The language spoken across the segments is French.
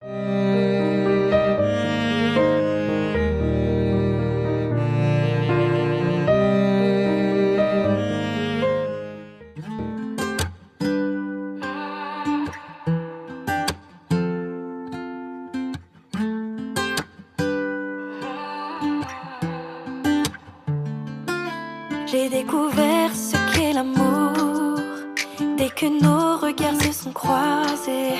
J'ai découvert ce qu'est l'amour dès que nos regards se sont croisés.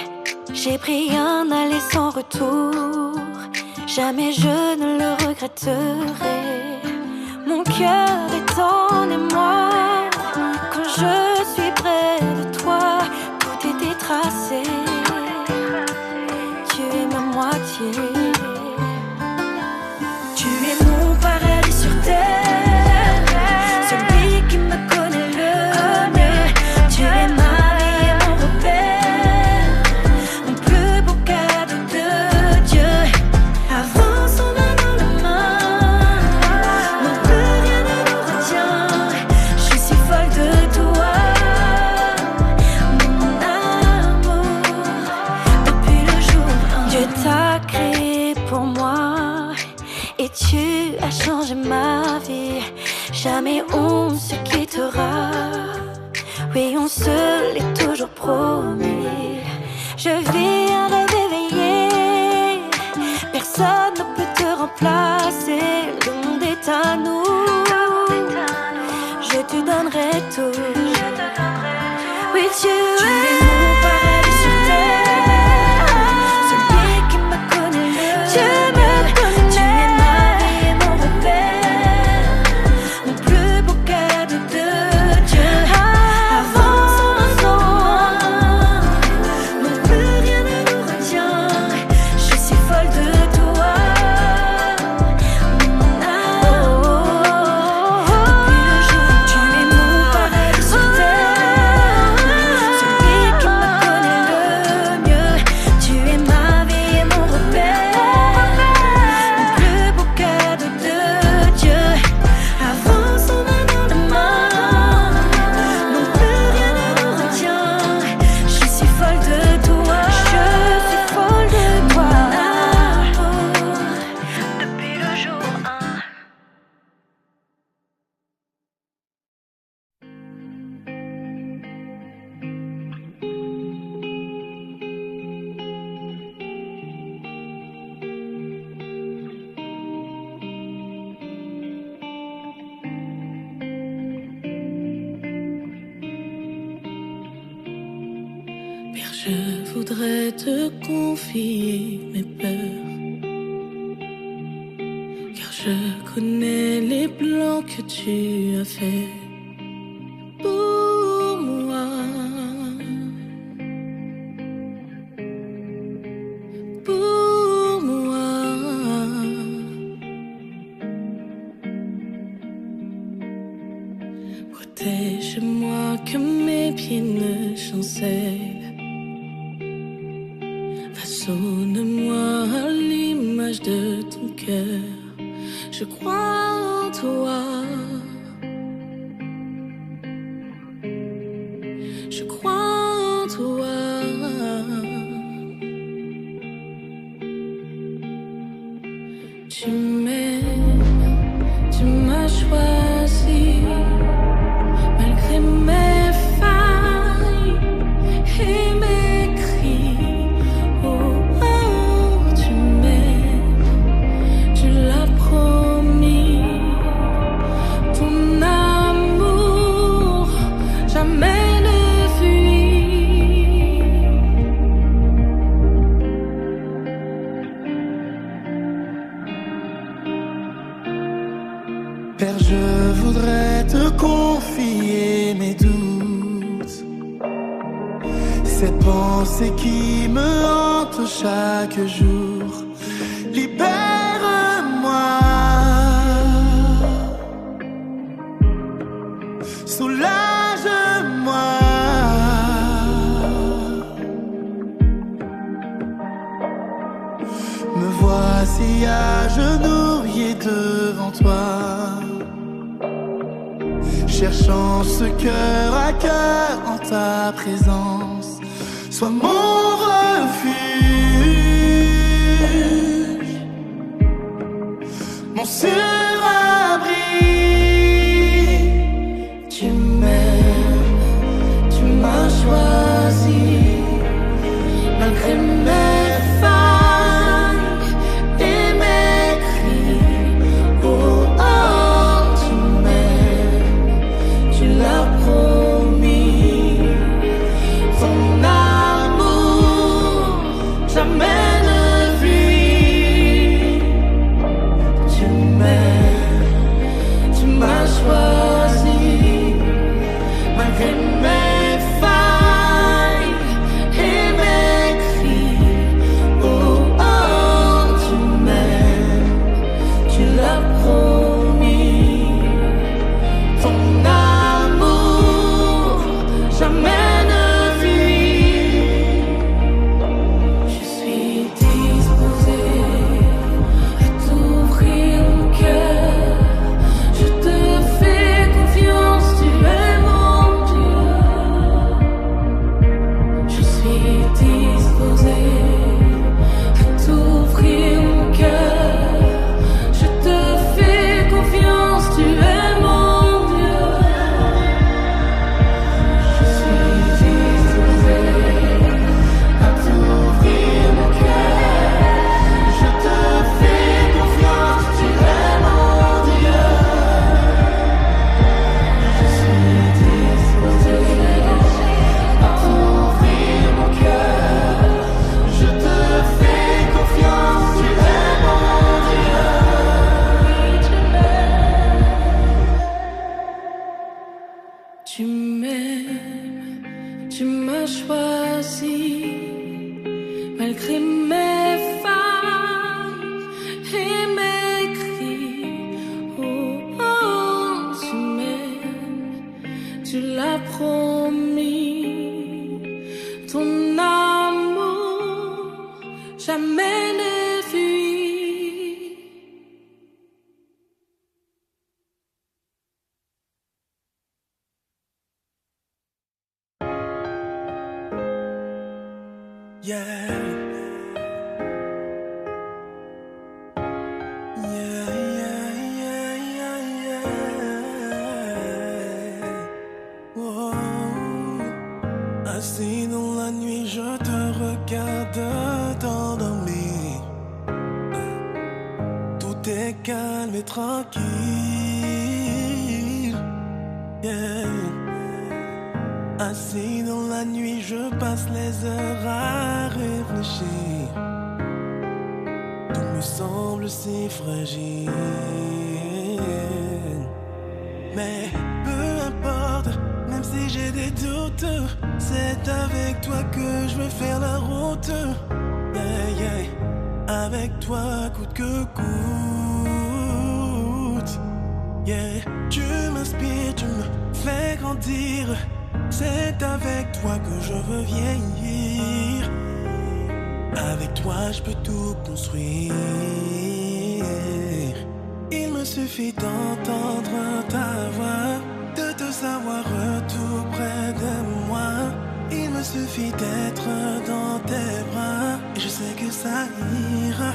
J'ai pris un aller sans retour, jamais je ne le regretterai. Mon cœur est en émoi quand je suis près de toi. Tout était tracé, tu es ma moitié. Tu es mon paradis sur terre, celui qui me connaît le mieux. Tu es ma vie et mon repère, mon plus beau cadeau de Dieu. Avance, on va dans la main, non plus rien ne nous retient. Je suis folle de toi, mon amour. Depuis le jour 1, Dieu t'a créé pour moi et tu as changé ma vie. Jamais on se quittera, oui on se l'est toujours promis. Je vis un rêve éveillé, personne ne peut te remplacer. Le monde est à nous, je te donnerai tout. Oui tu es mon paradis sur terre, celui qui me connaît le mieux. Tu es ma vie et mon repère, mon plus beau cadeau de Dieu. Avance, non plus rien ne nous retient. Je suis folle de toi, mon amour. Depuis le jour où tu es mon paradis sur terre, celui qui me connaît le mieux. Tu es ma vie et mon repère, mon plus beau cadeau de Dieu. Avance, on va dans la main, non plus rien ne nous retient. Je suis folle de toi, je suis folle de toi, depuis le jour 1. Père, je voudrais te confier mes peurs, car je connais les plans que tu as faits pour moi. Pour moi. Protège-moi que mes pieds ne chancellent. Façonne-moi à l'image de ton cœur. Je crois en toi. Je crois en toi. Tu m'aimes, tu m'as choisi malgré mes failles et mes cris. Oh, oh, tu m'aimes, tu l'as promis. Ton amour jamais ne fuit. Père, je voudrais te confier mes doutes, cette pensée qui me hante chaque jour. Libère-moi, soulage-moi. Me voici agenouillé devant toi, cherchant ce cœur à cœur en ta présence. Sois mon refuge, mon surabri. Tu m'aimes, tu m'as choisi, malgré mes failles et mes cris. Oh, oh, tu m'aimes, tu l'as promis. Ton amour, jamais ne fuit. Tu m'aimes, tu m'as choisi, malgré mes failles et mes cris. Oh, oh, tu m'aimes, tu l'as promis. Ton amour, jamais ne fuit. Je suis disposée à t'ouvrir mon cœur. Je te fais confiance, tu es mon Dieu. Je suis disposée à t'ouvrir mon cœur. Je te fais confiance, tu es mon Dieu. Je suis disposée à t'ouvrir mon cœur. Je te fais confiance, tu es mon Dieu. Je suis disposée à t'ouvrir mon cœur. Je te fais confiance, tu es mon Dieu. Tu m'aimes, tu m'as choisi, malgré mes failles et mes cris. Oh, oh, tu m'aimes, tu l'as promis. Ton amour, jamais ne fuit. Yeah. Yeah, yeah, yeah, yeah, yeah. Oh. Assis dans la nuit, je te regarde t'endormir. Tout est calme et tranquille. Yeah. Assis dans la nuit, je passe les heures à réfléchir. Tout me semble si fragile. Mais peu importe, même si j'ai des doutes, c'est avec toi que je veux faire la route. Yeah, yeah. Avec toi, coûte que coûte. Yeah. Tu m'inspires, tu me fais grandir. C'est avec toi que je veux vieillir. Avec toi je peux tout construire. Il me suffit d'entendre ta voix, de te savoir tout près de moi. Il me suffit d'être dans tes bras et je sais que ça ira.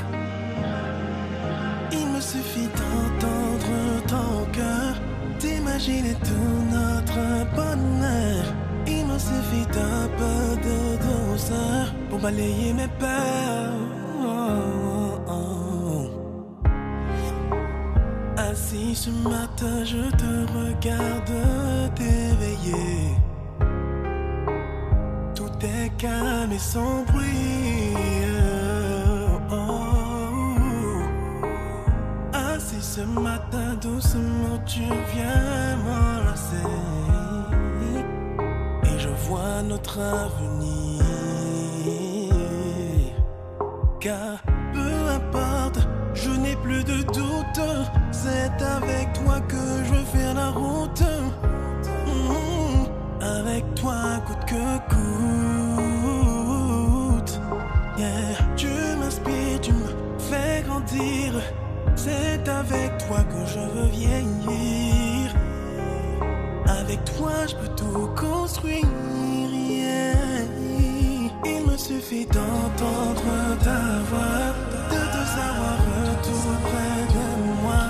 Il me suffit d'entendre ton cœur, d'imaginer tout notre bonheur. Il me suffit d'un peu de douceur pour balayer mes peurs. Assis ce matin, je te regarde t'éveiller. Tout est calme et sans bruit. Assis ce matin, doucement tu viens m'enlacer. Et je vois notre avenir. Car peu importe, je n'ai plus de doute. C'est avec toi que je veux faire la route. Avec toi, coûte que coûte. Yeah. Tu m'inspires, tu me fais grandir. C'est avec toi que je veux vieillir. Avec toi, je peux tout construire. Yeah. Il me suffit d'entendre ta voix, de te savoir tout près de moi.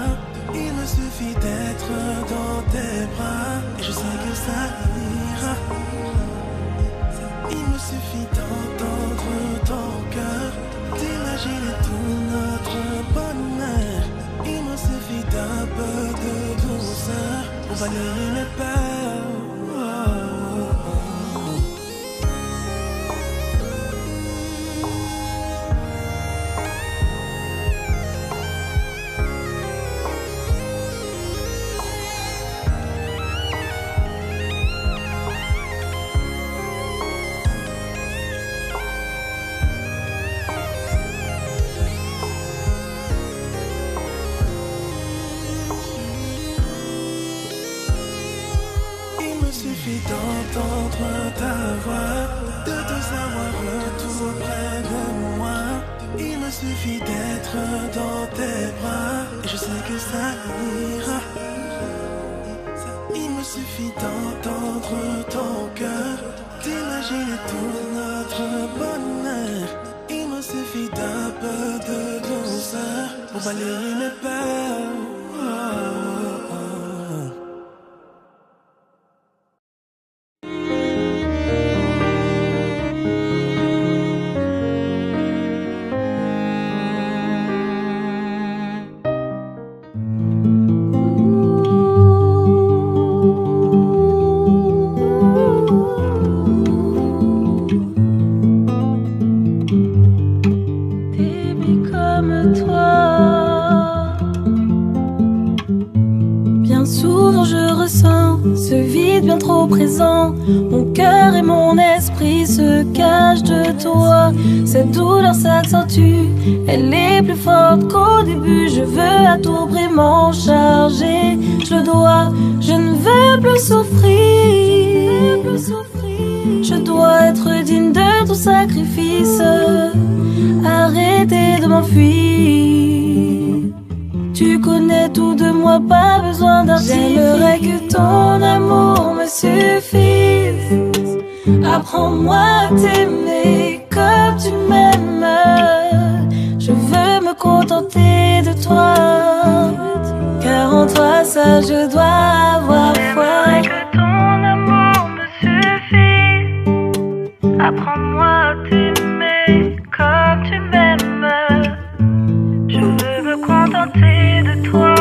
dans tes bras. Et je sais que ça ira. Il me suffit d'entendre ton cœur, d'imaginer tout notre bonheur. Il me suffit d'un peu de douceur pour balayer mes peurs. Présent, mon cœur et mon esprit se cachent de toi. Cette douleur s'accentue, elle est plus forte qu'au début. Je veux à tout prix m'en charger. Je dois, je ne veux plus souffrir. Je dois être digne de ton sacrifice. Arrêtez de m'enfuir. Tu connais tout de moi, pas besoin d'artifice. J'aimerais que ton amour me suffise. Apprends-moi à t'aimer comme tu m'aimes. Je veux me contenter de toi, car en toi ça je dois avoir foi. J'aimerais que ton amour me suffise. Apprends-moi à t'aimer comme tu m'aimes. Je veux me contenter de toi,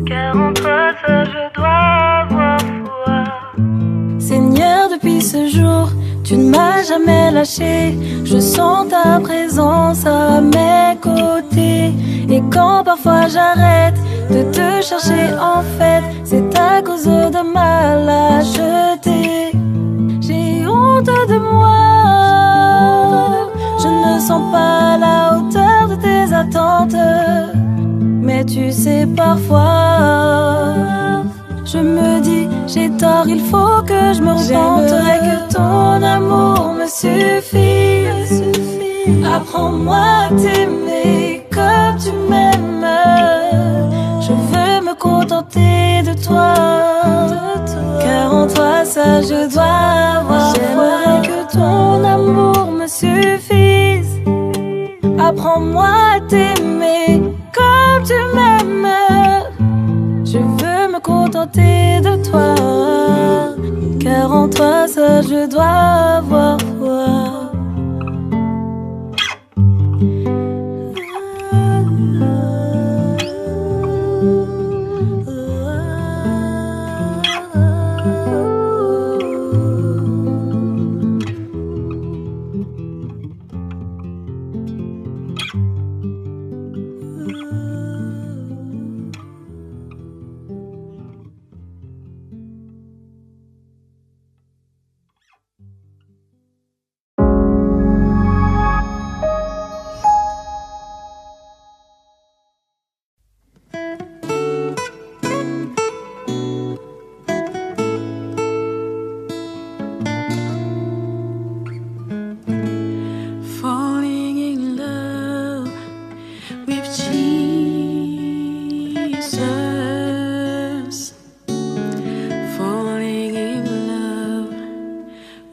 car en toi ça je dois avoir foi. Seigneur, depuis ce jour, tu ne m'as jamais lâché. Je sens ta présence à mes côtés. Et quand parfois j'arrête de te chercher, en fait, c'est à cause de ma lâcheté. J'ai honte de moi. Je ne sens pas la hauteur de tes attentes. Mais tu sais, parfois je me dis, j'ai tort, il faut que je me repente. J'aimerais que ton amour me suffise. Apprends-moi à t'aimer comme tu m'aimes. Je veux me contenter de toi, car en toi ça je dois avoir foi. J'aimerais que ton amour me suffise. Apprends-moi à t'aimer comme tu m'aimes. Je veux me contenter de toi, car en toi ça je dois avoir foi.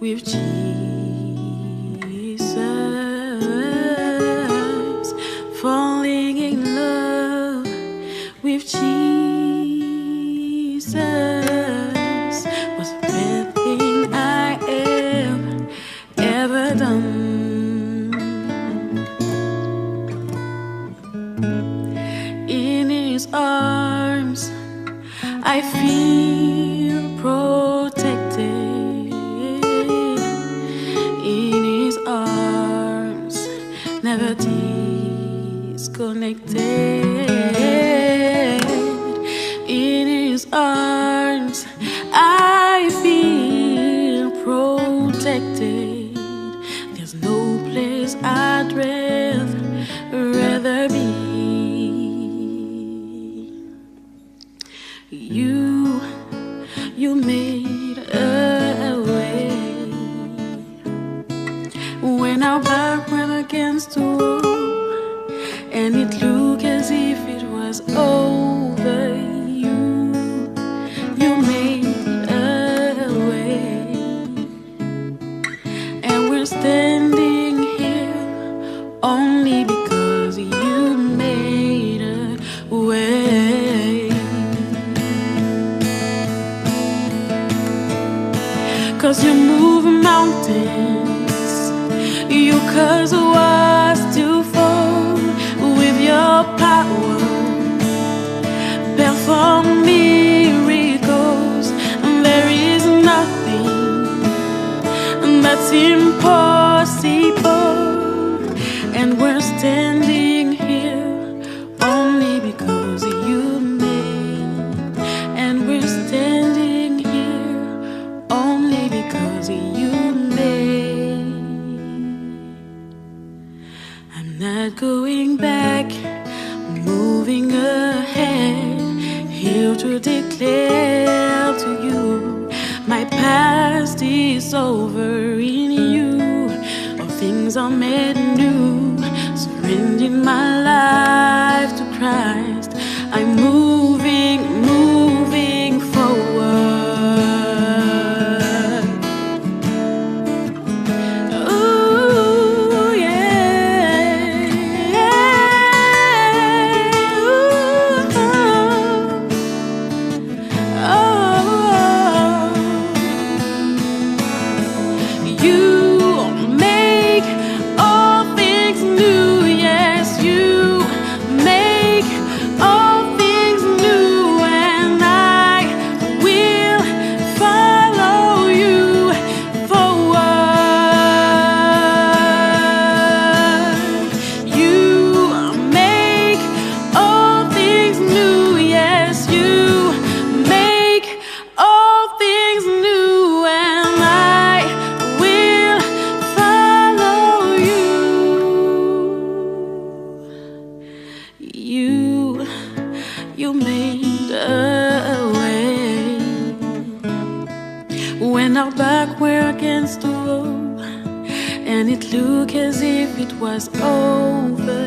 With Jesus, falling in love with Jesus was the best thing I have ever done. In His arms, I feel protected. Never disconnected. In His arms I feel protected. There's no place I'd rather be. You made a way when our back went against the wall and it looked as if it was over. You made a way, and we're standing here only because you made a way. 'Cause you move mountains, you cause walls to fall with your power. Perform miracles, and there is nothing that's impossible. And we're standing here only because you made. And we're standing here only because you made. I'm not going back, moving ahead, here to declare to you my past is over in you. All things are made new. Surrendering my life to Christ, I'm moving forward. Ooh, yeah. Oh. You make all things new, yes, you make all things new, and I will follow you forward. You make all things new, yes, you make all things new, and I will follow you. You made a way when our back were against the wall, and it looked as if it was over.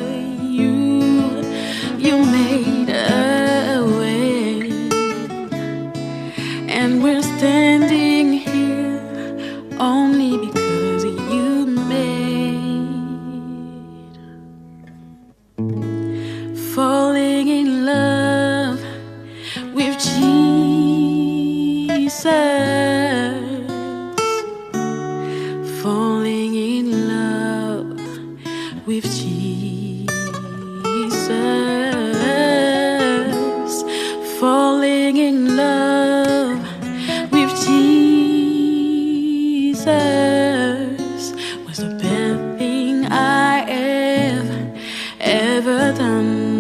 You made a way, and we're standing here only because you made. Falling in love with Jesus, falling in love with Jesus, falling in love with Jesus was the best thing I have ever done.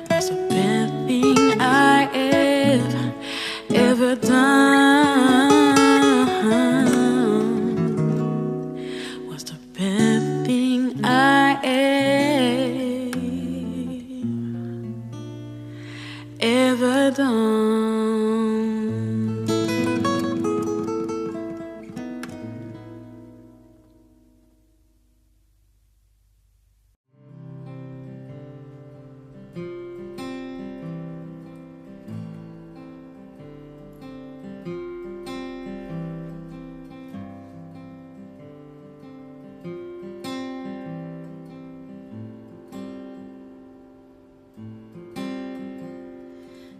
Was the best thing I have ever done. Was the best thing I have ever done.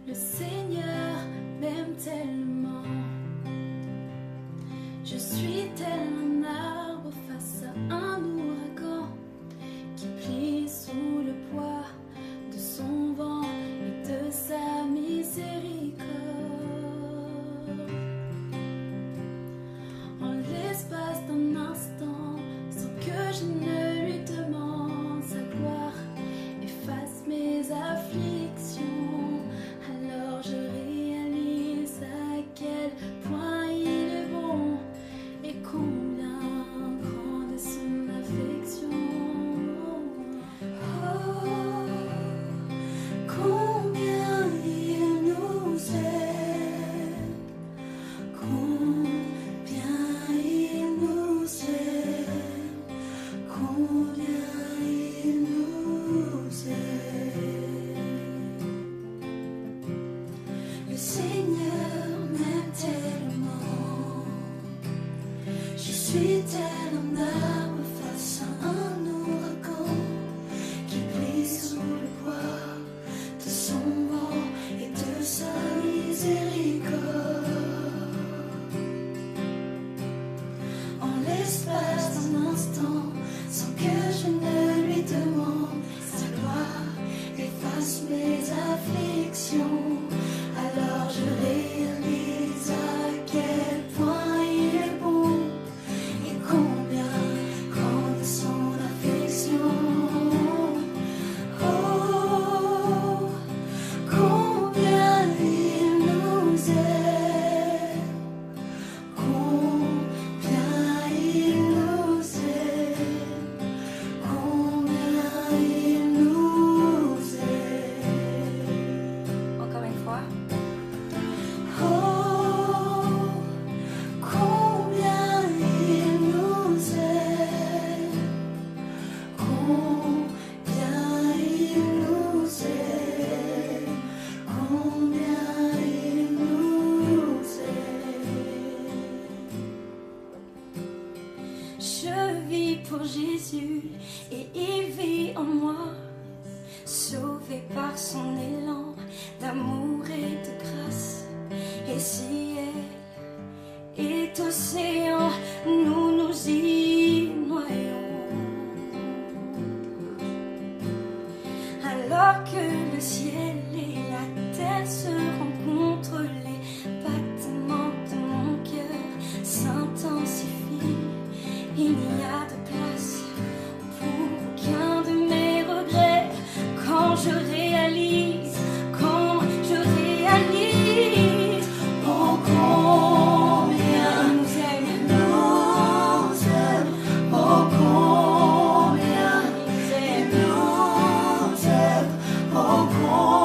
Le Seigneur m'aime tellement. Je suis tel un arbre face à un ouragan qui plie sous le poids de son vent et de sa miséricorde. En l'espace d'un instant, sans que je ne lui demande, sa gloire efface mes afflictions. Alors je réalise à quel point il est bon et combien suis tel un arbre face à un ouragan qui plie sous le poids de son vent et de sa miséricorde. En l'espace d'un instant, sans que je ne lui demande, sa gloire efface mes afflictions. Alors je réalise à quel point il est bon et combien grande son affection. Oh, combien il nous aime, combien il nous aime, combien il nous aime. Encore une fois. Oh, combien il nous aime, combien il nous aime, combien il nous aime. Je vis pour Jésus et il vit en moi, sauvé par son élan d'amour et de grâce. Et si elle est océan, nous nous y noyons. Alors que le ciel et la terre se rencontrent, les battements de mon cœur s'intensifient. Il n'y a de place pour aucun de mes regrets quand je réalise, oh combien nous aime, oh combien nous aime, oh combien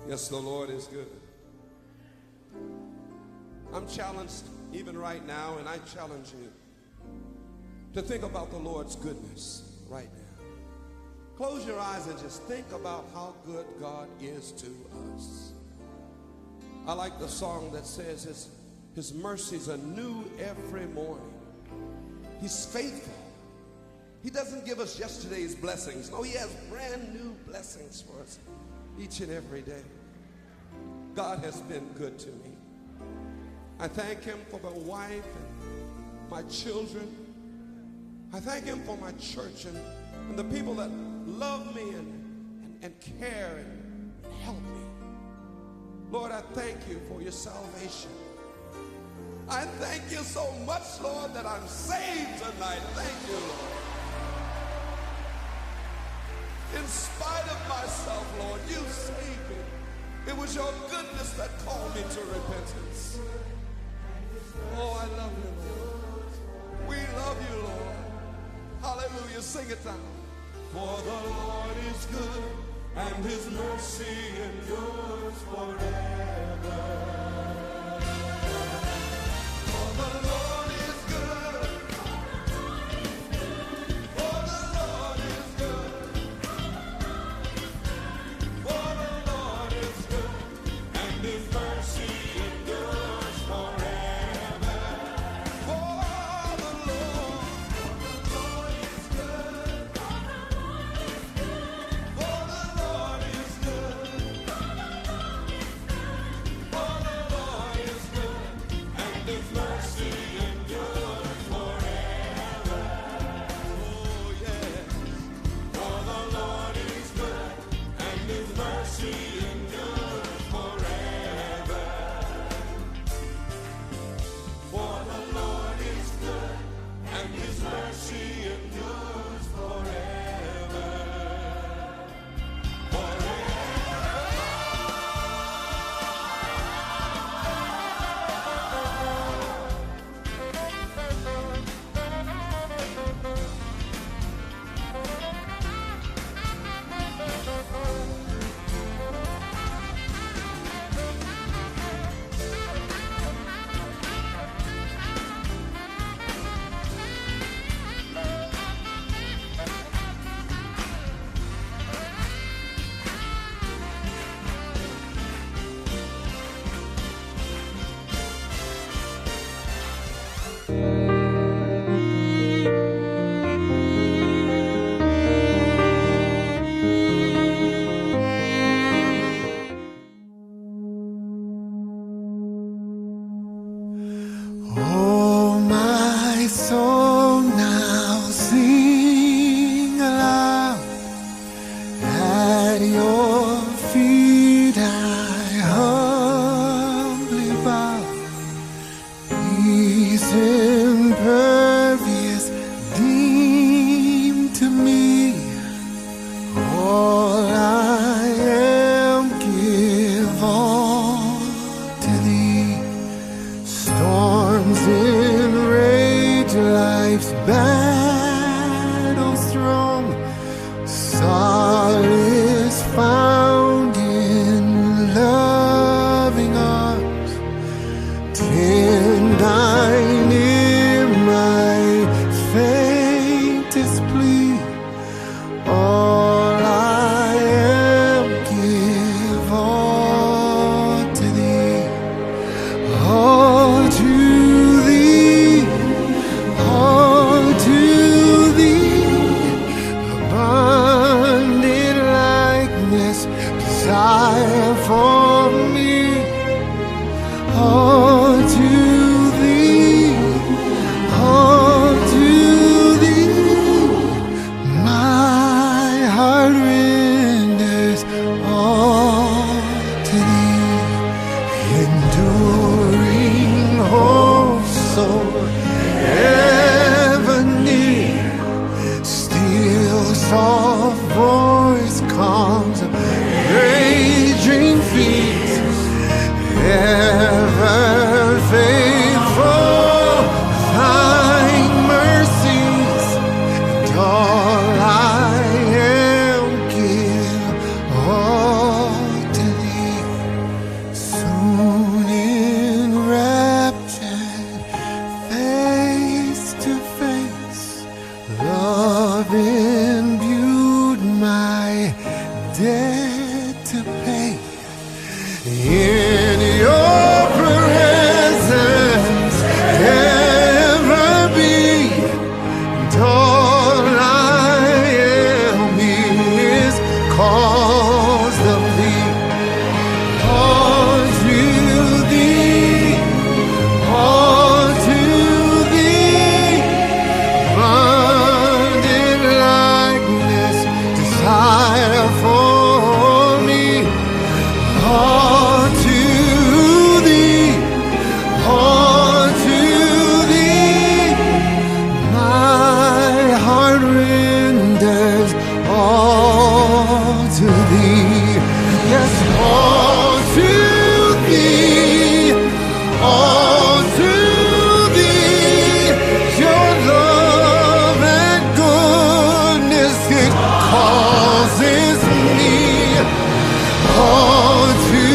Yes, the Lord is good. I'm challenged even right now, and I challenge you to think about the Lord's goodness right now. Close your eyes and just think about how good God is to us. I like the song that says his mercies are new every morning. He's faithful. He doesn't give us yesterday's blessings. No, he has brand new blessings for us each and every day. God has been good to me. I thank him for my wife and my children. I thank him for my church and the people that love me and care and help me. Lord, I thank you for your salvation. I thank you so much, Lord, that I'm saved tonight. Thank you, Lord. In spite of myself, Lord, you saved me. It was your goodness that called me to repentance. Oh, I love you, Lord. We love you, Lord. Hallelujah. Sing it down. For the Lord is good, and his mercy endures forever. For the Lord is good. For the Lord is good. For the Lord is good, and his mercy endures forever. For the Lord is good. For the Lord is good. For the Lord is good, and his mercy endures forever. Oh, yes. For the Lord is good, and his mercy endures forever. For the Lord is good, and his mercy endures forever. Oh, my soul, now sing aloud. At your feet I humbly bow. Peace impervious, deem to me all I am, give all to thee. Storms enrage, life's battle strong, solace find. my debt to pay. In your presence ever be, and all I am is cause of thee. All to thee, all to thee, abundant likeness, desire for me. All to thee, my heart renders all to thee. Yes, all to thee, all to thee. Your love and goodness, it causes me. All to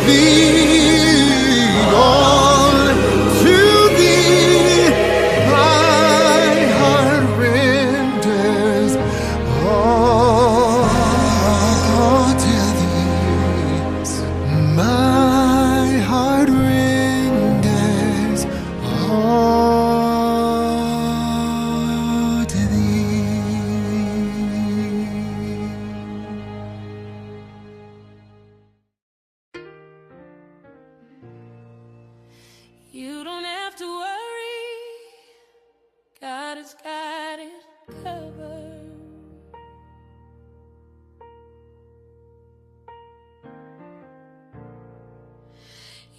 thee, all to thee, my heart renders all to thee. My heart renders all to thee. You don't have to worry, God has got it covered.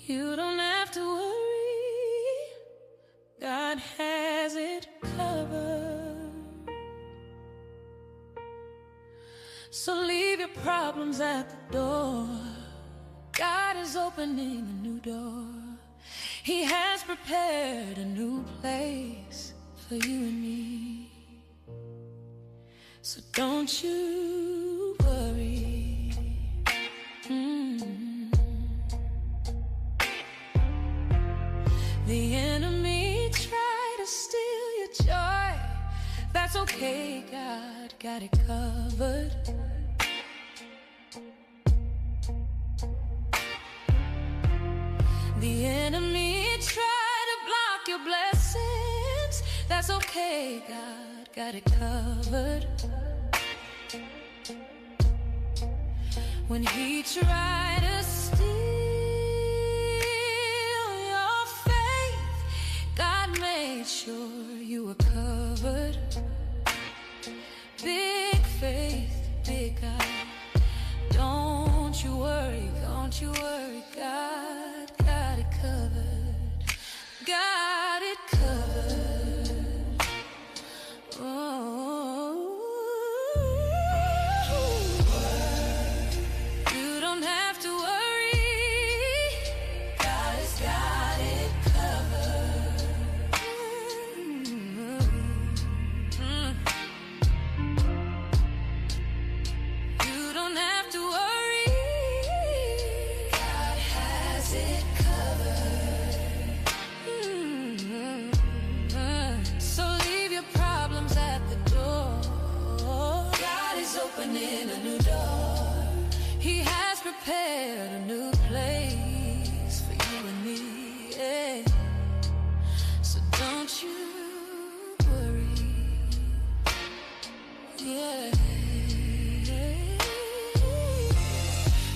You don't have to worry, God has it covered. So leave your problems at the door. God is opening a new door. He has prepared a new place for you and me. So don't you worry. The enemy tried to steal your joy. That's okay, God got it covered. The enemy tried to block your blessings. That's okay, God got it covered. When he tried to steal your faith, God made sure you were covered. Big faith, big God. Don't you worry, don't you worry, God got it covered. Got it covered. Oh, you don't have to worry. God has got it covered. You don't have to worry. God has it covered. So leave your problems at the door. God is opening a new door. He has prepared a new place for you and me. Yeah. So don't you worry. Yeah.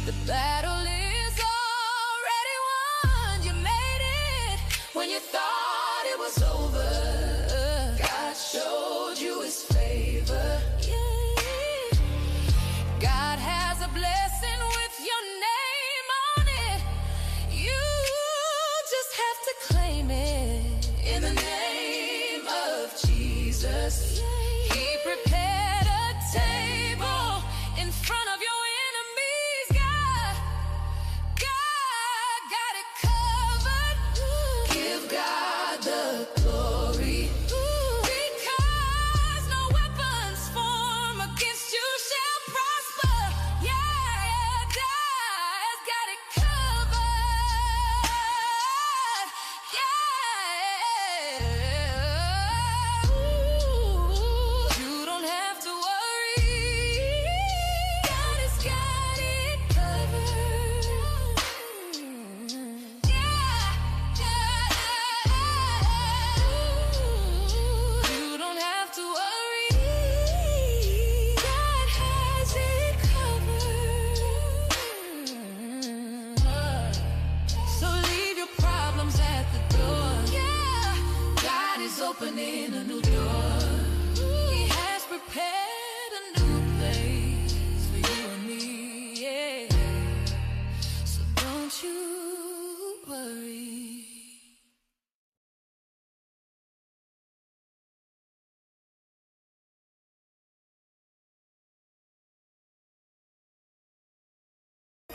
The battle is already won. You made it when you thought it was over. God showed you his favor. Yeah. God has a blessing with your name on it. You just have to claim it in the name of Jesus. He prepared a table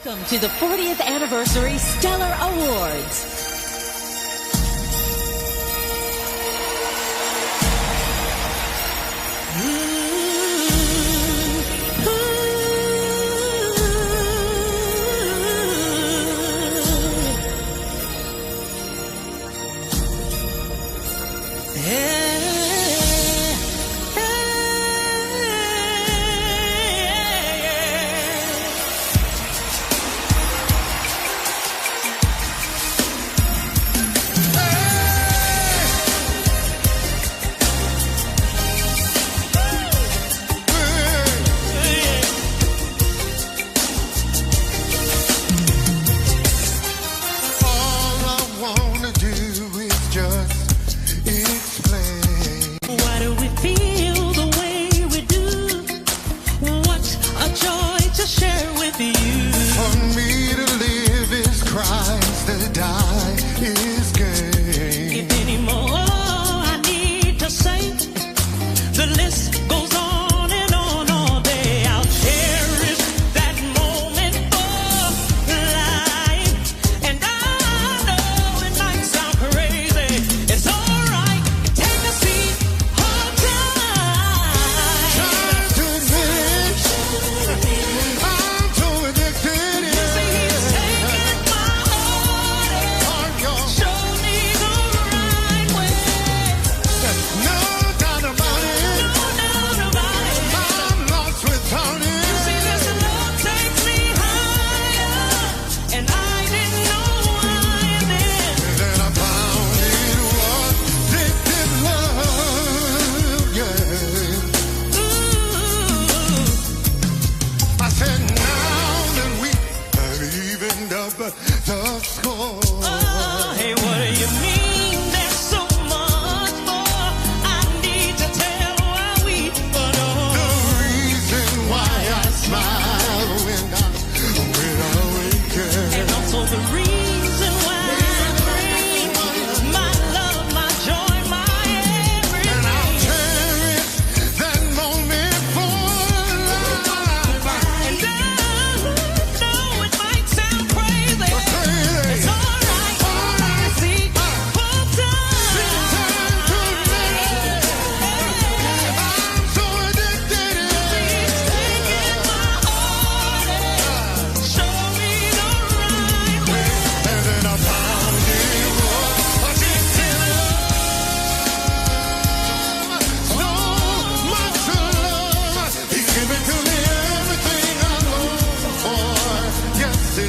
Welcome to the 40th Anniversary Stellar Awards.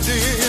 Take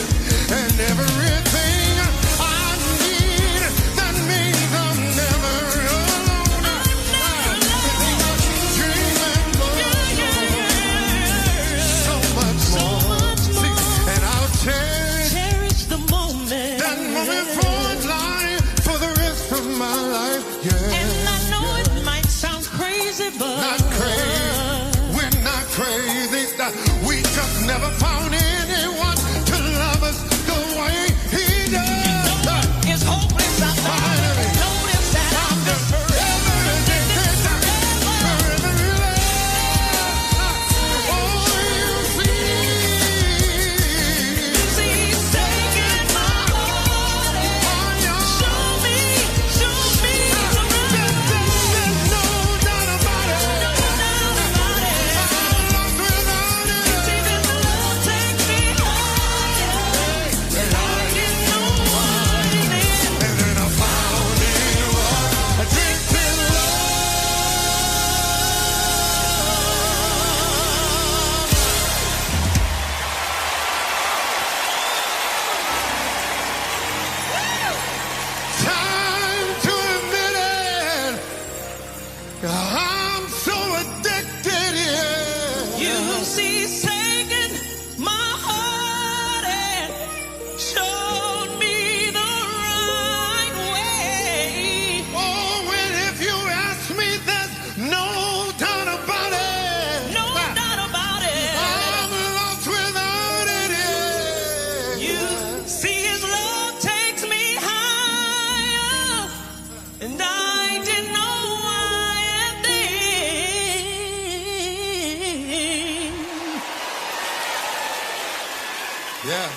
Yeah.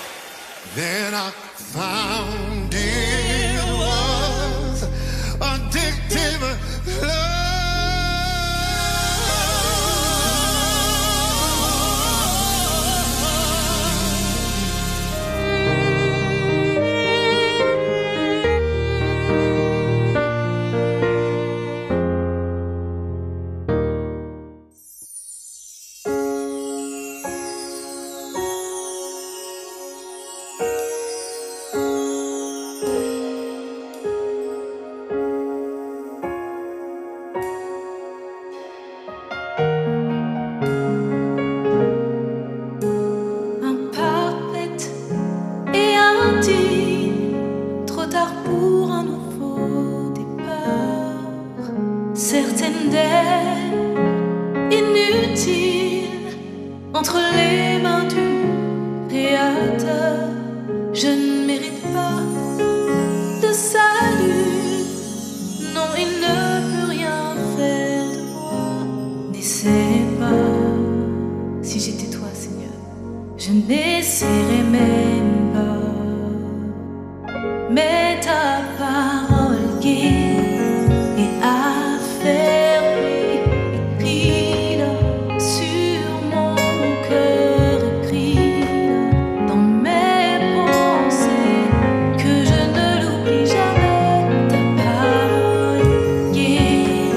Then I found it was addictive love. Certaines d'elles inutiles entre les mains du Créateur. Je ne mérite pas de salut, non, il ne peut rien faire de moi. N'essaie pas, si j'étais toi, Seigneur, je n'essaierais même pas. Mais ta parole guérit et affermit, écris-la sur mon cœur, écris-la dans mes pensées, que je ne l'oublie jamais. Ta parole guérit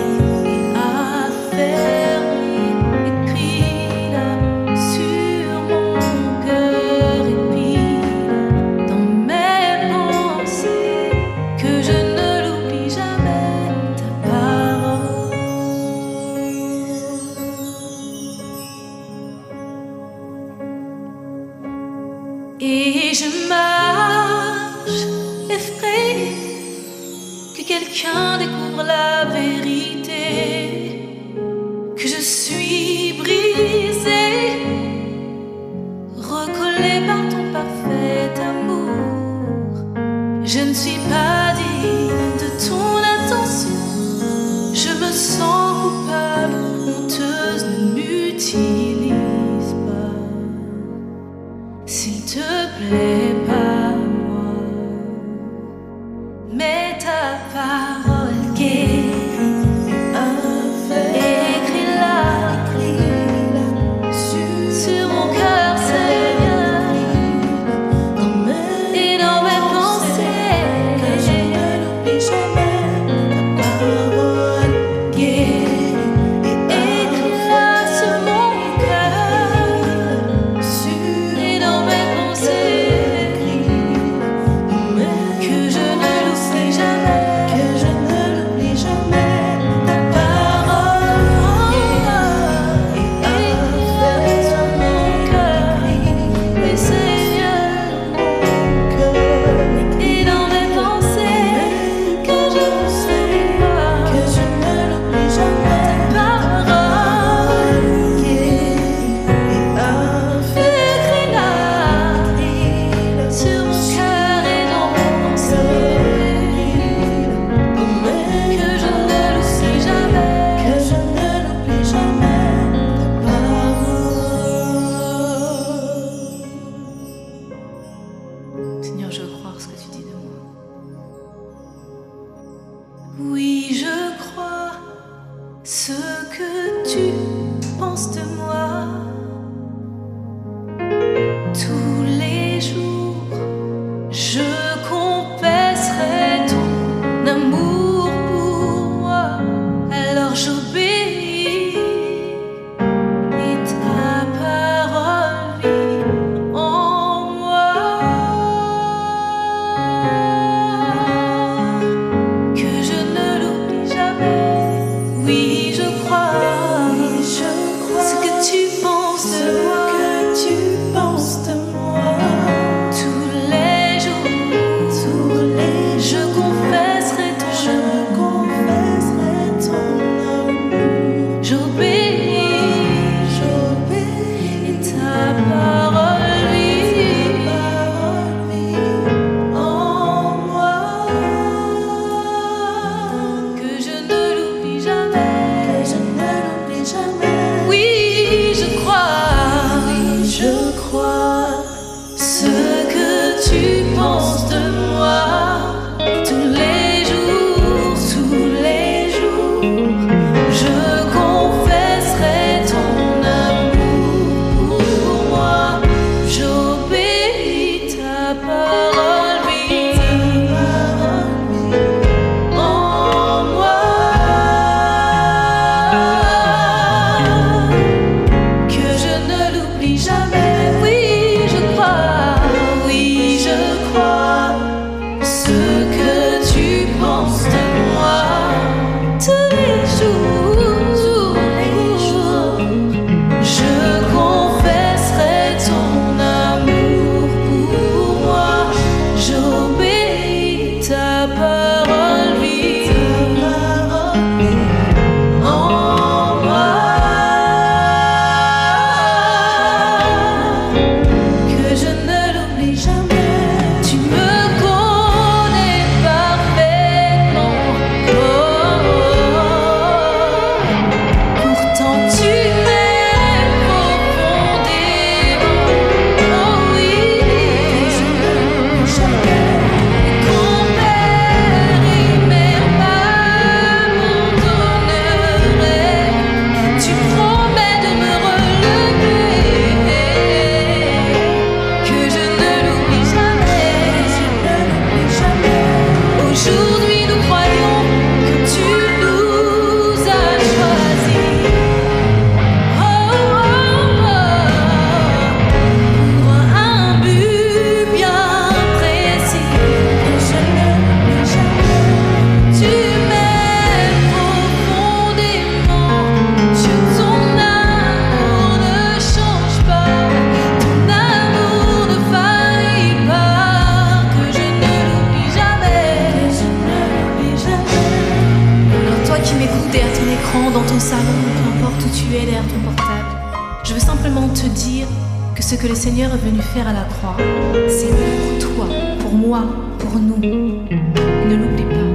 et affermit, écris-la sur mon cœur, écris-la dans mes pensées, que je ne l'oublie jamais. Ta parole. Et je marche effrayée que quelqu'un découvre la vérité, que je suis brisée, recollée par ton parfait amour. Je ne suis pas digne de ton attention, je me sens coupable, honteuse, ne m'utilise pas. S'il te plaît, pas moi, mais ta parole guérit et écris-la sur mon cœur, Seigneur, et dans mes pensées, que je ne l'oublie jamais. Ta parole guérit et écris-la sur mon cœur, et dans mes pensées, que je ne l'oublie jamais, que je ne l'oublie jamais. Ta parole et écris-la sur mon cœur, et Seigneur, et dans mes pensées, que je ne sais pas, que je ne l'oublie jamais. Ta parole écris-la sur mon cœur et dans mes pensées, que je ne l'oublie jamais, que je ne l'oublie jamais. Ta parole. Seigneur, je veux croire ce que tu dis de moi. Oui, je crois ce que tu penses de moi. Tous les jours, je confesserai ton amour pour moi. Alors j'obéis et ta parole vit en moi. Que je ne l'oublie jamais. Oui, je crois ce que tu penses de moi. dans ton salon, peu importe où tu es derrière ton portable, je veux simplement te dire que ce que le Seigneur est venu faire à la croix, c'est pour toi, pour moi, pour nous. Et ne l'oublie pas.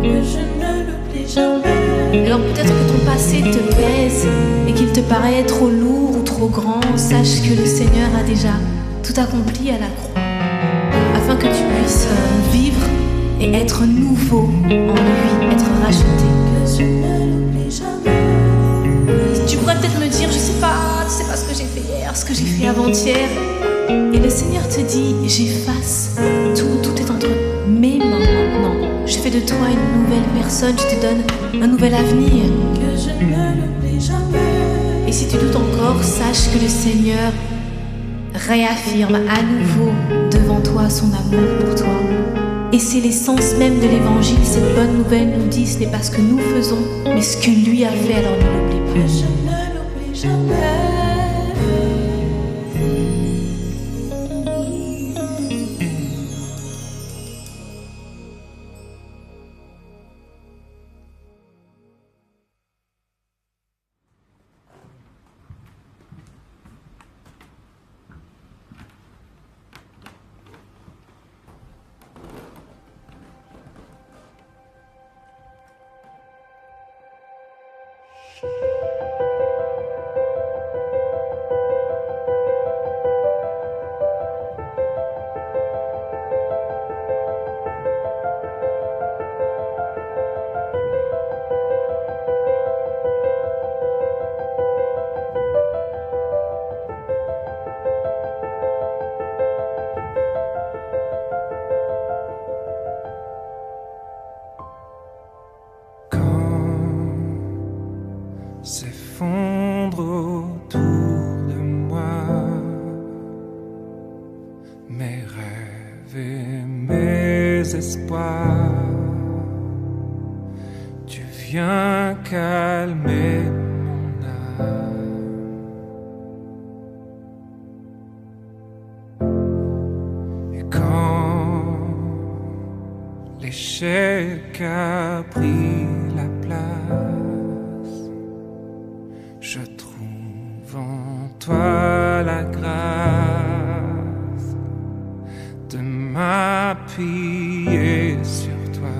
Que je ne l'oublie jamais. Alors peut-être que ton passé te pèse et qu'il te paraît trop lourd ou trop grand, sache que le Seigneur a déjà tout accompli à la croix, afin que tu puisses vivre et être nouveau en lui, être racheté. Que je ne l'oublie jamais. Tu pourrais peut-être me dire, je sais pas ce que j'ai fait hier, ce que j'ai fait avant-hier. Et le Seigneur te dit, j'efface tout est entre mes mains maintenant. Je fais de toi une nouvelle personne, je te donne un nouvel avenir. Que je ne l'oublie jamais. Et si tu doutes encore, sache que le Seigneur réaffirme à nouveau devant toi son amour pour toi. Et c'est l'essence même de l'évangile. Cette bonne nouvelle nous dit, ce n'est pas ce que nous faisons, mais ce que lui a fait, alors ne l'oublie Que pas. je ne l'oublie jamais. S'effondre autour de moi mes rêves et mes espoirs. Tu viens calmer mon âme. Et quand l'échec a pris la place, je trouve en toi la grâce de m'appuyer sur toi.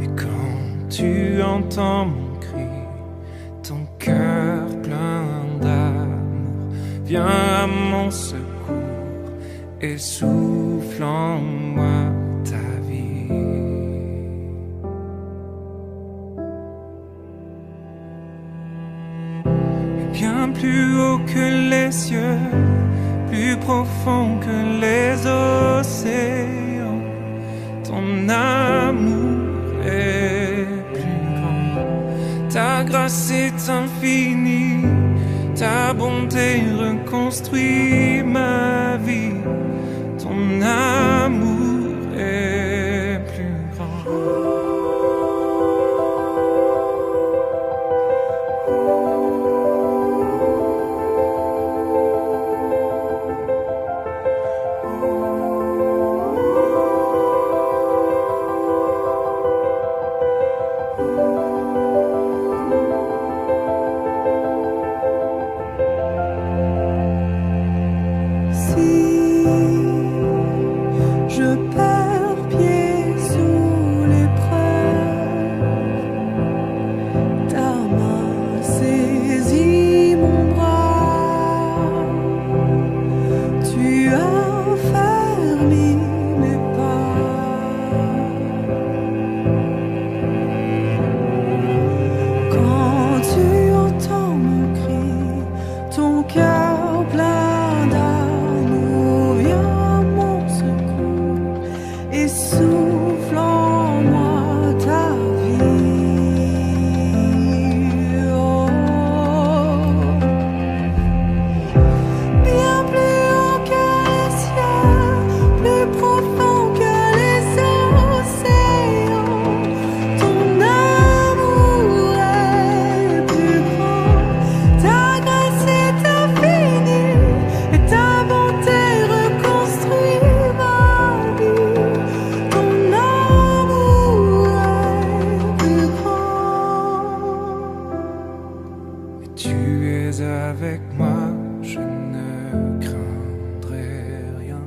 Et quand tu entends mon cri, ton cœur plein d'amour vient à mon secours et souffle en moi ta vie. Bien plus haut que les cieux, plus profond que les océans, ton amour est plus grand. Ta grâce est infinie, ta bonté reconstruit ma vie. Ton amour est plus grand. Je tu es avec moi, je ne craindrai rien.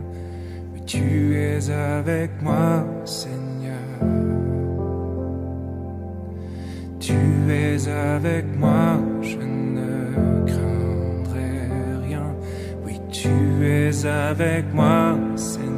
Oui, tu es avec moi, Seigneur. Tu es avec moi, je ne craindrai rien. Oui, tu es avec moi, Seigneur.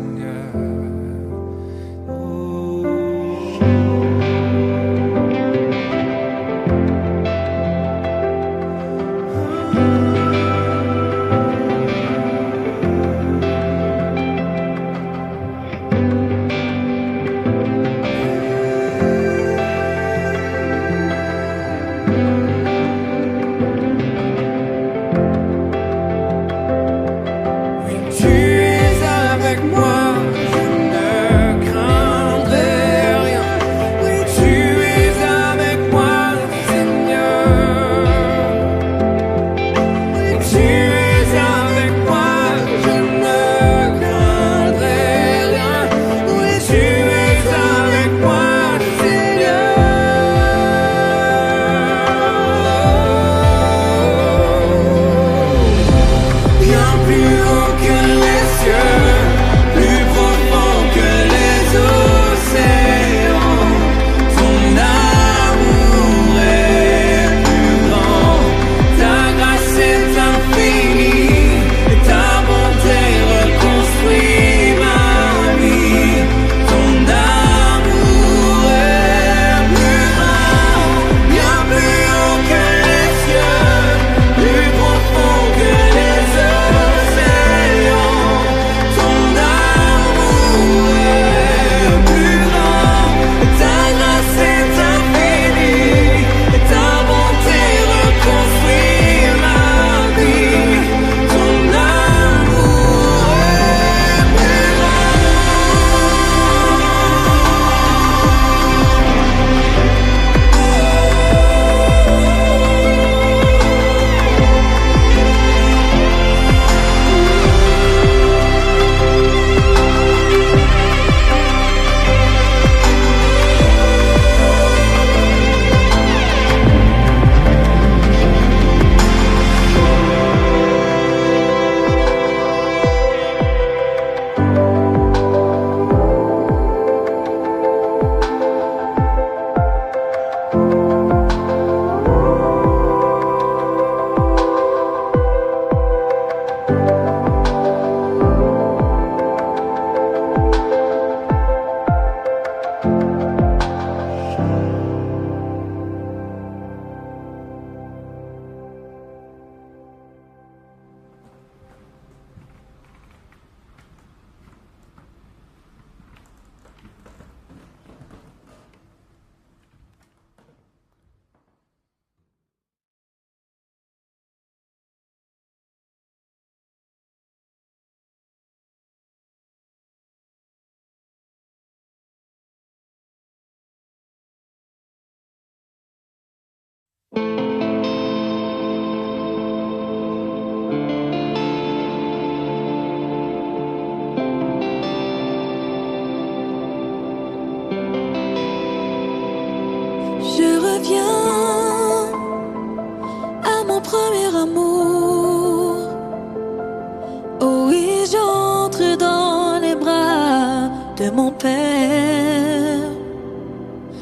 de mon père.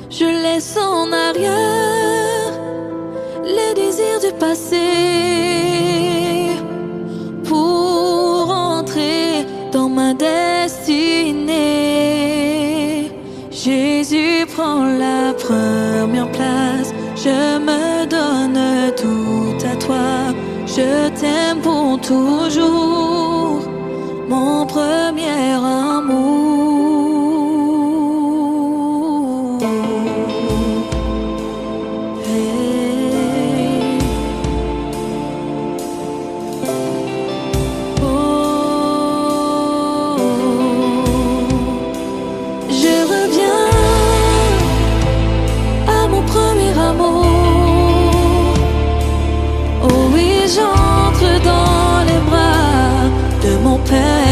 Je laisse en arrière les désirs du passé pour entrer dans ma destinée. Jésus prend la première place, je me donne tout à toi. Je t'aime pour toujours, mon premier amour. Hey. Oh. Je reviens à mon premier amour. Oh oui, j'entre dans les bras de mon père.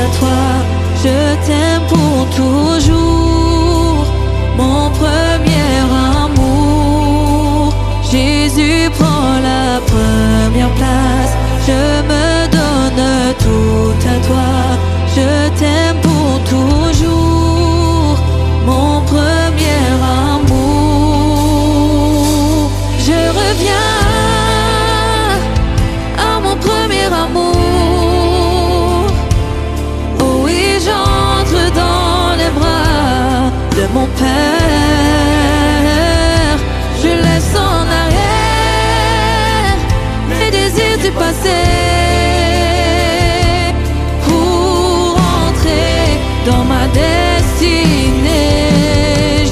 à toi. Je t'aime pour toujours, mon premier amour. Jésus prend la première place. Je me donne tout à toi. Je t'aime pour toujours, mon premier amour. Je reviens à mon premier amour. Oh oui, j'entre dans les bras de mon Père. Je laisse en arrière mes désirs du passé pour entrer dans ma destinée.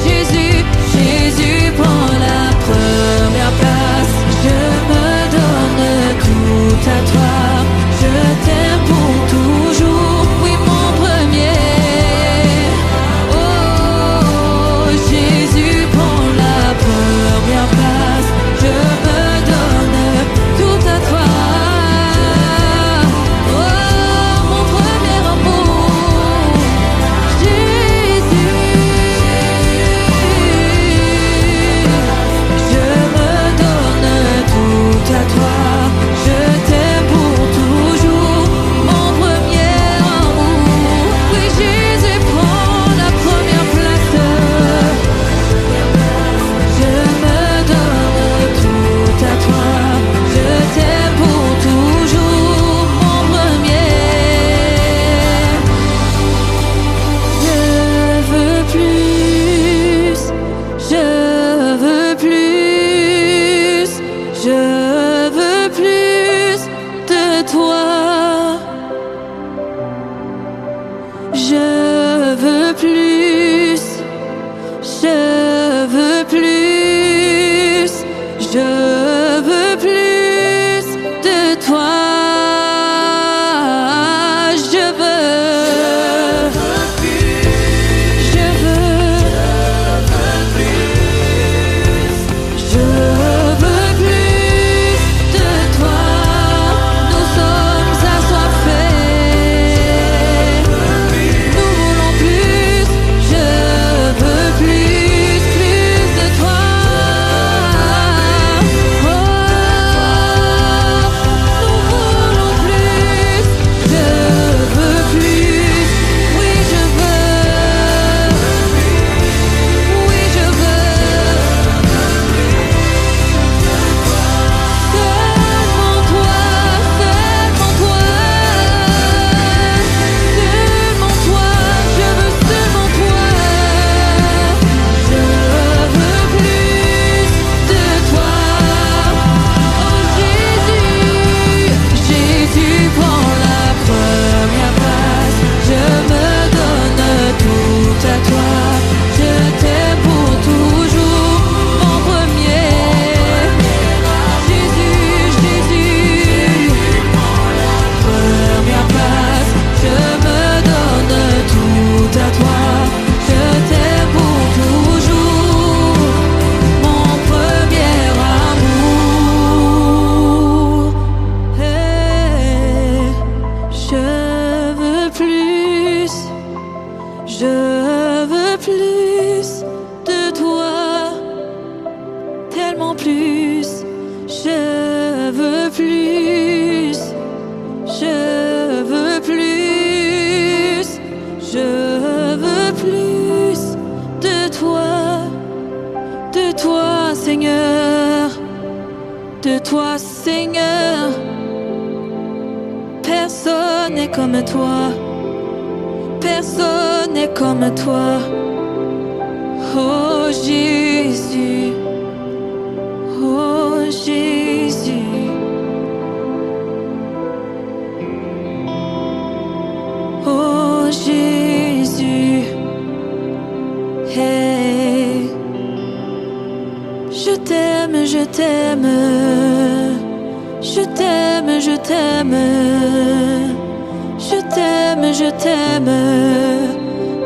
Jésus, Jésus prend la première place. Je me donne tout à toi. Je t'aime pour toujours, oui mon premier. Oh, Jésus prend la première place. Je me donne tout à toi. Oh, mon premier amour. Jésus, je me donne tout à toi. Je t'aime pour toujours, mon premier amour. Oui, Jésus prend la première place. Je me donne tout à toi. Je t'aime pour toujours, mon premier. Je veux plus, je veux plus, je veux plus de toi. Je veux plus, je veux plus, je veux plus de toi. Je veux, je veux, je veux plus de toi. Nous sommes assoiffés. Nous voulons plus. Je veux plus, plus de toi. Oh, nous voulons plus. Je veux plus. Oui, je veux. Oui, je veux. Seulement toi, seulement toi. Seulement toi, je veux seulement toi. Je veux plus de toi. Oh Jésus, Jésus prend la première place. Je me donne tout à toi. Je t'aime pour toujours, mon premier. Jésus, Jésus, première place. Je me donne tout à toi. Je t'aime pour toujours, mon premier amour. Hey, je veux plus, je veux plus de toi, tellement plus. Je veux plus, je veux plus, je veux plus de toi, Seigneur, de toi, Seigneur. Personne n'est comme toi, personne n'est comme toi. Oh Jésus, oh Jésus, oh Jésus. Hey, je t'aime, je t'aime, je t'aime, je t'aime, je t'aime, je t'aime,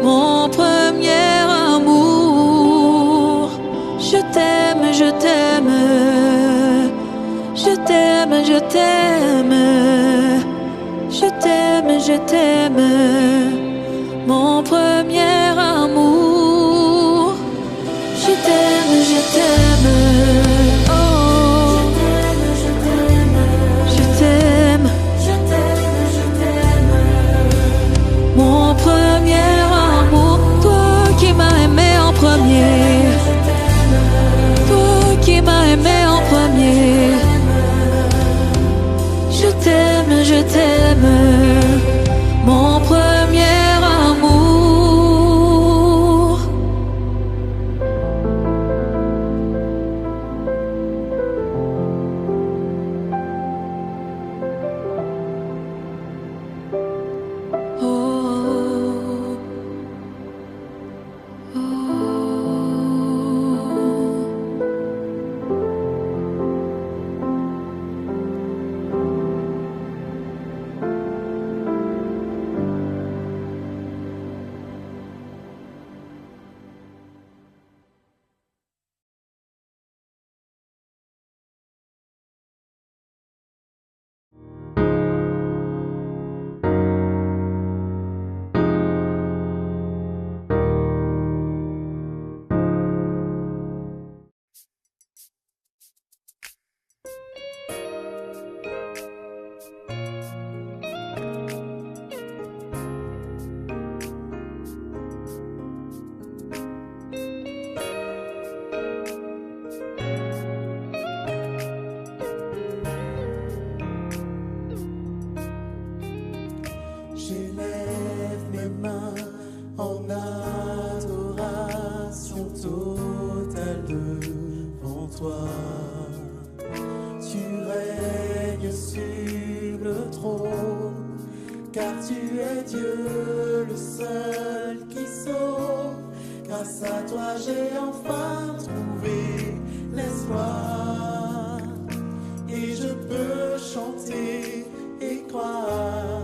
mon premier amour. Je t'aime, je t'aime, je t'aime, je t'aime, je t'aime, mon premier amour. Je t'aime, oh. Je t'aime, mon premier amour. Toi qui m'as aimé en premier, toi qui m'as aimé en premier. Je t'aime, mon premier amour. Oh, oh, oh. J'élève mes mains en adoration totale devant toi. Tu règnes sur le trône, car tu es Dieu, le seul qui sauve. Grâce à toi j'ai enfin trouvé l'espoir, et je peux chanter et croire.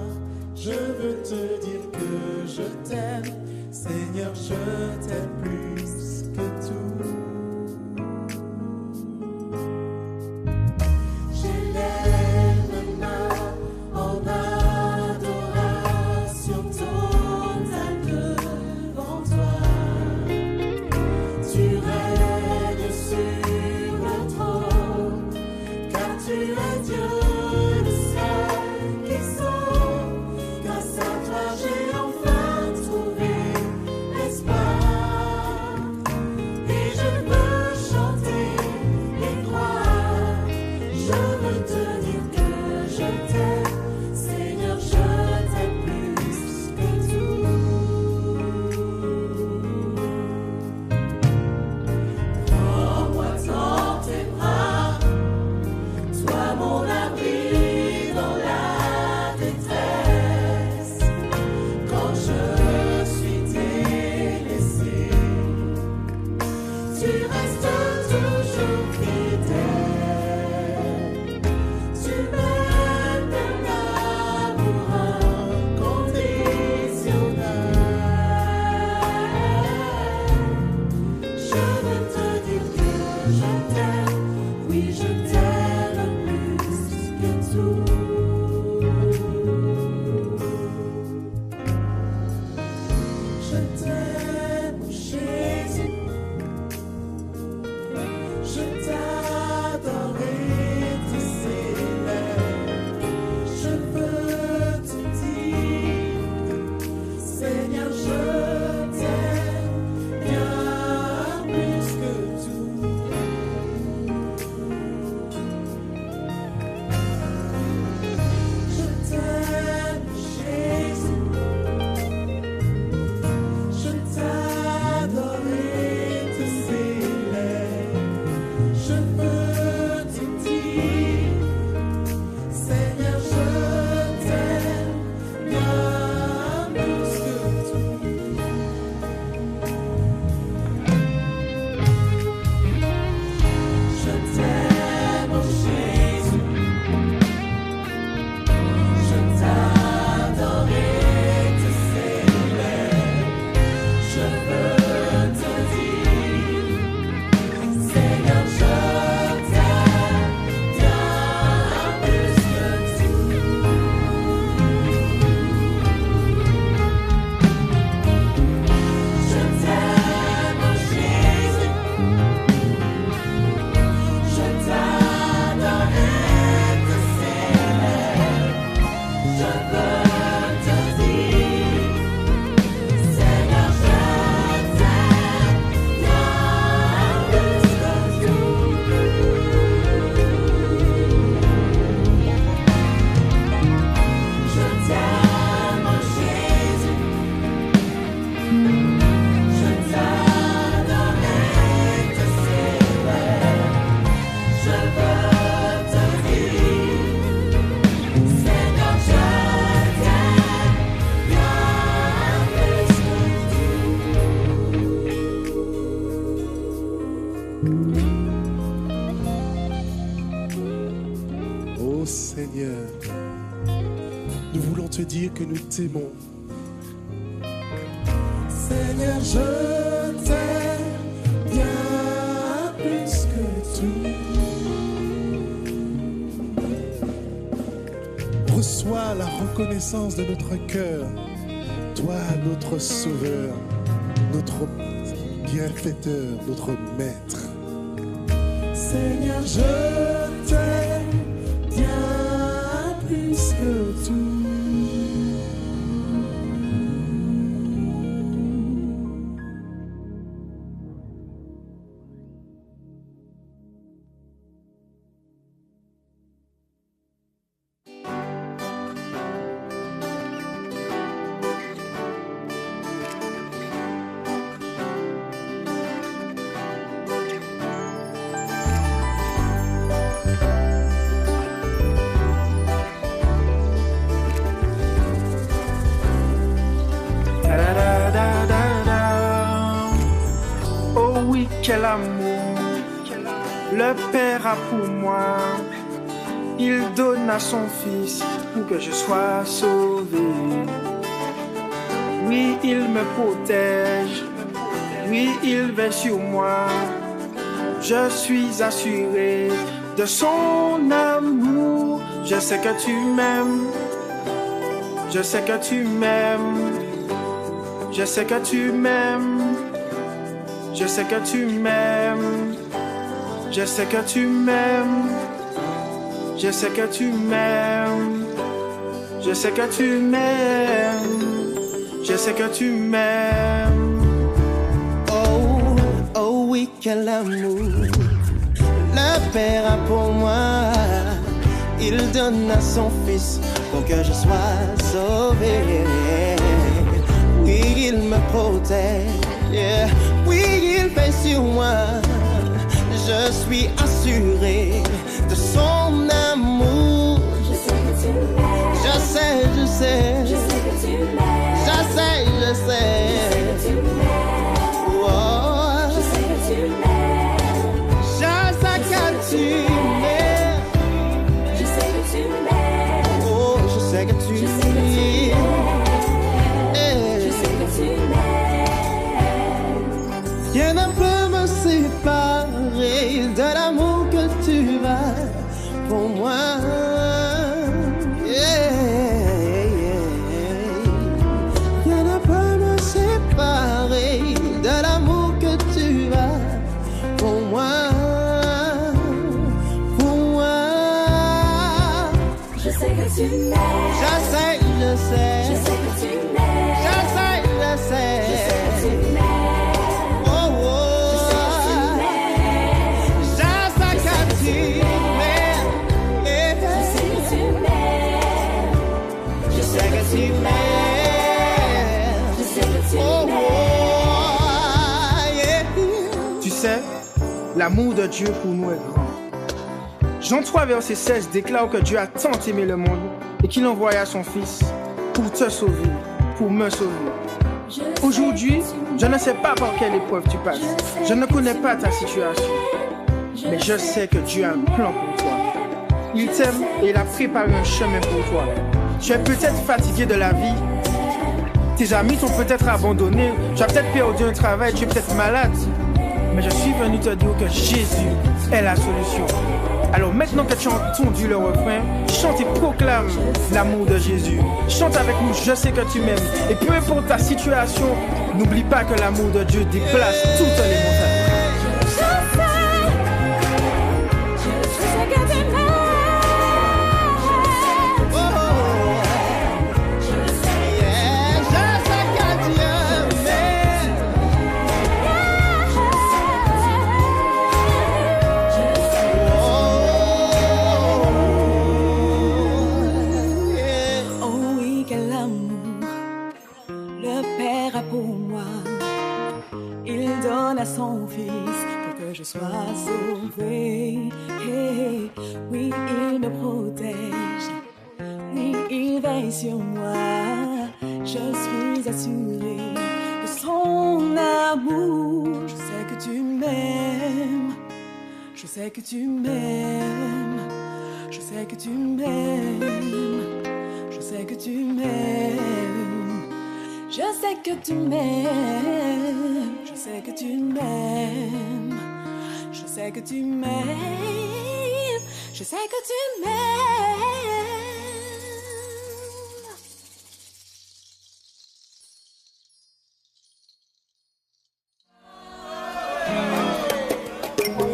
Je veux te dire que je t'aime, Seigneur, je t'aime plus que tout. J'élève mes mains en adoration totale devant toi. Tu règnes sur le trône, car tu es Dieu, le seul qui sauve. Grâce à toi j'ai enfin trouvé l'espoir, Oh Seigneur, nous voulons te dire que nous t'aimons. Seigneur, je t'aime bien plus que tout. Reçois la reconnaissance de notre cœur, toi, notre Sauveur, notre bienfaiteur, notre Maître. Seigneur, je t'aime bien plus que tout. Quel amour le Père a pour moi. Il donne à son Fils pour que je sois sauvé. Oui, il me protège. Oui, il veille sur moi. Je suis assuré de son amour. Je sais que tu m'aimes. Je sais que tu m'aimes. Je sais que tu m'aimes. Je sais que tu m'aimes, je sais que tu m'aimes, je sais que tu m'aimes, je sais que tu m'aimes, je sais que tu m'aimes. Oh, oh oui, quel amour le Père a pour moi. Il donne à son Fils pour que je sois sauvé. Oui, il me protège. Yeah. Oui, il veille sur moi. Je suis assuré de son amour. Je sais que tu m'aimes. Je sais, je sais. Je sais que tu m'aimes. Je sais, je sais. Je sais que tu m'aimes. Oh. Je sais que tu m'aimes. Je sais que tu m'aimes. Je sais que tu m'aimes. Oh, je sais que tu m'aimes. Je sais que tu m'aimes. Rien ne peut me séparer de l'amour que tu as pour moi. Yeah, yeah. Rien ne peut me séparer de l'amour que tu as pour moi. Pour moi. Je sais que tu m'aimes. Je sais, je sais. Je sais que tu m'aimes. Je sais, je sais. Je sais que tu m'aimes. Tu sais, l'amour de Dieu pour nous est grand. Jean 3, verset 16 déclare que Dieu a tant aimé le monde et qu'il envoya son Fils pour te sauver, pour me sauver. Aujourd'hui, je ne sais pas par quelle épreuve tu passes. Je ne connais pas ta situation. Mais je sais que Dieu a un plan pour toi. Il t'aime et il a préparé un chemin pour toi. Tu es peut-être fatigué de la vie. Tes amis t'ont peut-être abandonné. Tu as peut-être perdu un travail, tu es peut-être malade. Mais je suis venu te dire que Jésus est la solution. Alors maintenant que tu as entendu le refrain, chante et proclame l'amour de Jésus. Chante avec nous, je sais que tu m'aimes. Et peu importe ta situation, n'oublie pas que l'amour de Dieu déplace toutes les montagnes. Son Fils pour que je sois sauvé. Hey, oui, il me protège. Oui, il veille sur moi. Je suis assurée de son amour. Je sais que tu m'aimes. sais que tu m'aimes, je sais que tu m'aimes, je sais que tu m'aimes, je sais que tu m'aimes, je sais que tu m'aimes, je sais que tu m'aimes, je sais que tu m'aimes.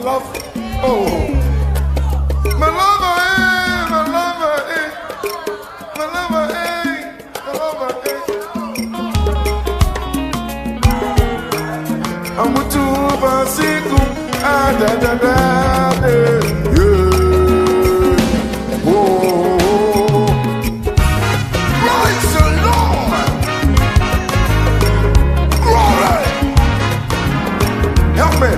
Love, oh, my lover, my lover, my lover, my lover, I'm with you, Basiku, ah da da da, yeah, whoa, rise along, glory, help me.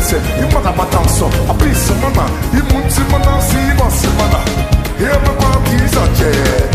say, you mother matter so. A piece of mana, you want to mana, see what's the mana. Here my parties are dead.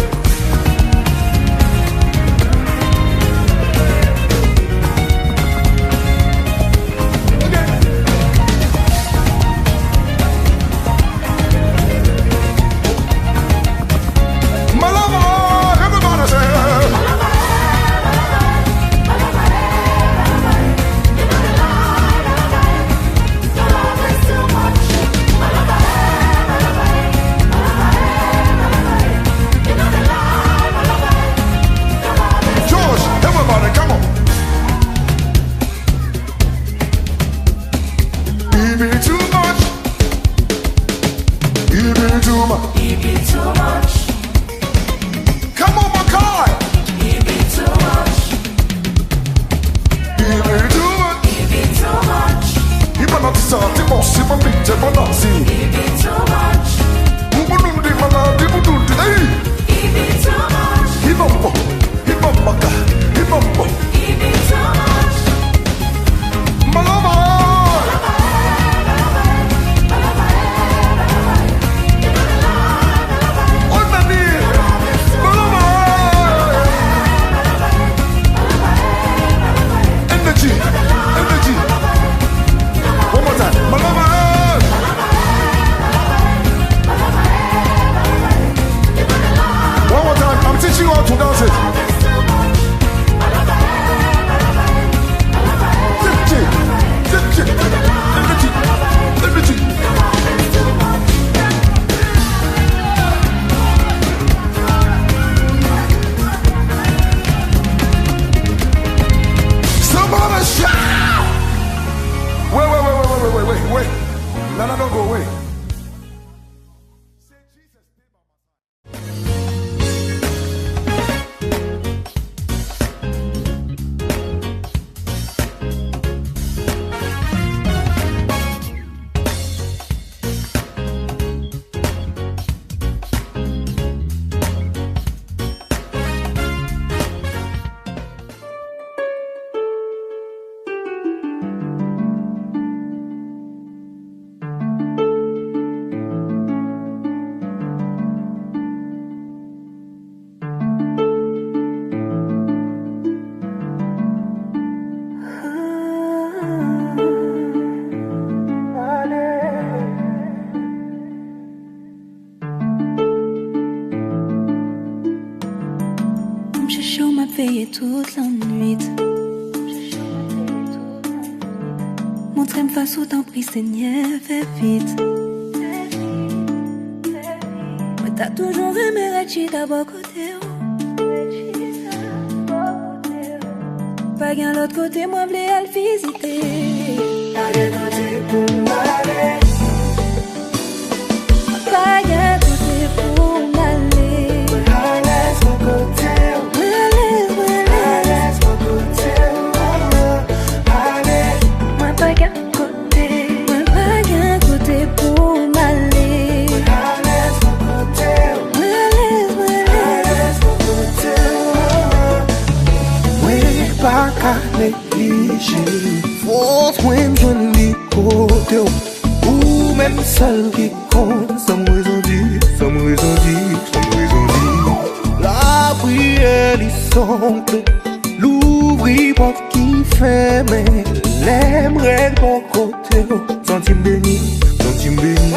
Toute la nuit, montrez-moi face au temps pris, Seigneur, fais vite. Moi, t'as toujours aimé Rachi d'abord côté. Pas qu'un l'autre côté, moi, v'lais à le visiter. Allez, côté pour m'aller. Pas qu'un côté pour m'aller. Allez, son côté. Faut soigner les côtés ou même seul qui compte sans raison dit, sans raison dit, sans raison dit. La prière est simple, l'ouvrir porte qui fait mais l'aimerait bon côté, centime béni, centime béni.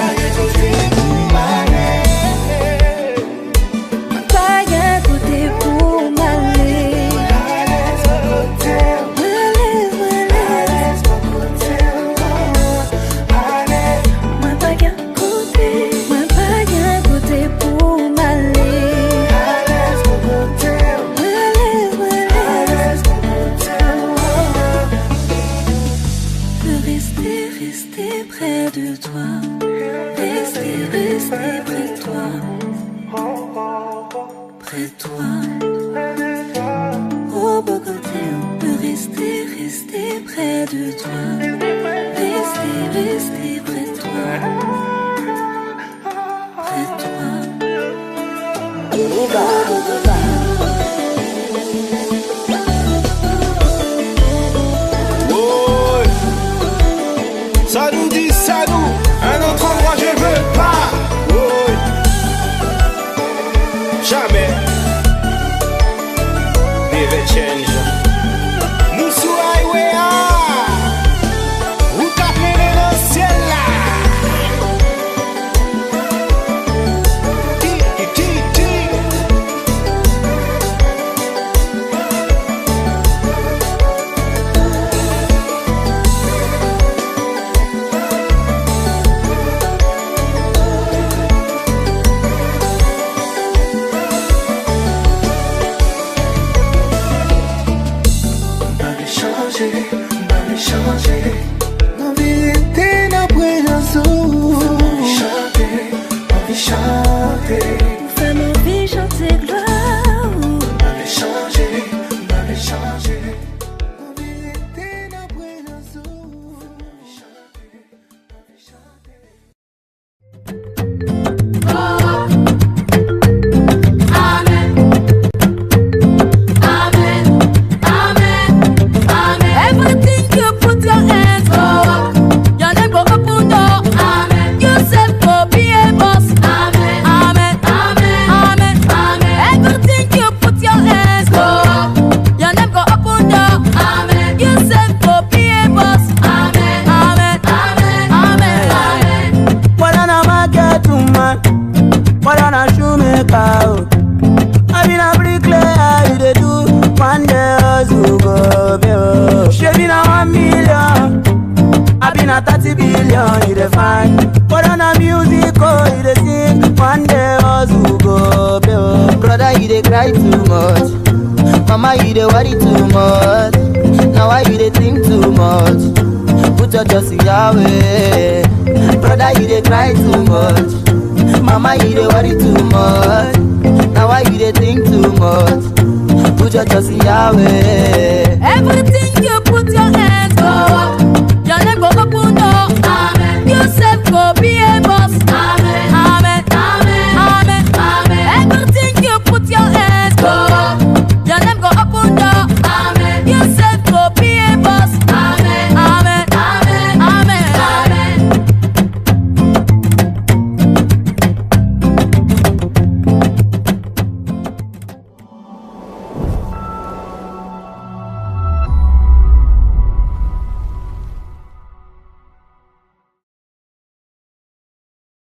Ça change. Moussou highway, ou capler dans le ciel là. Ma vérité n'a pas d'azou. Ma vie chanter, Fais ma vie chanter gloire. ma vie changer, ma vie changer. Ma vérité n'a pas d'azou. Everything you put your hands on, your name go open door. Amen. You said go be a boss. Amen. Amen. Amen. Amen. Amen. Everything you put your hands on, your name go open door. Amen. You said go be a boss. Amen. Amen. Amen. Amen. Amen. What on a market woman? What on a shoemaker? I been a bricklayer, you dey do one day hustle go bill. She been a 1 million, I been a 30 billion, you dey find. What on a music, oh, you dey sing one day hustle go bill. Brother, you dey cry too much, mama, you dey worry too much. Now why you dey think too much? Put your trust in Yahweh. Brother, you dey cry too much, mama, you dey worry too much. Now why you dey think too much? Put your trust in Yahweh. Everything you put your hands on.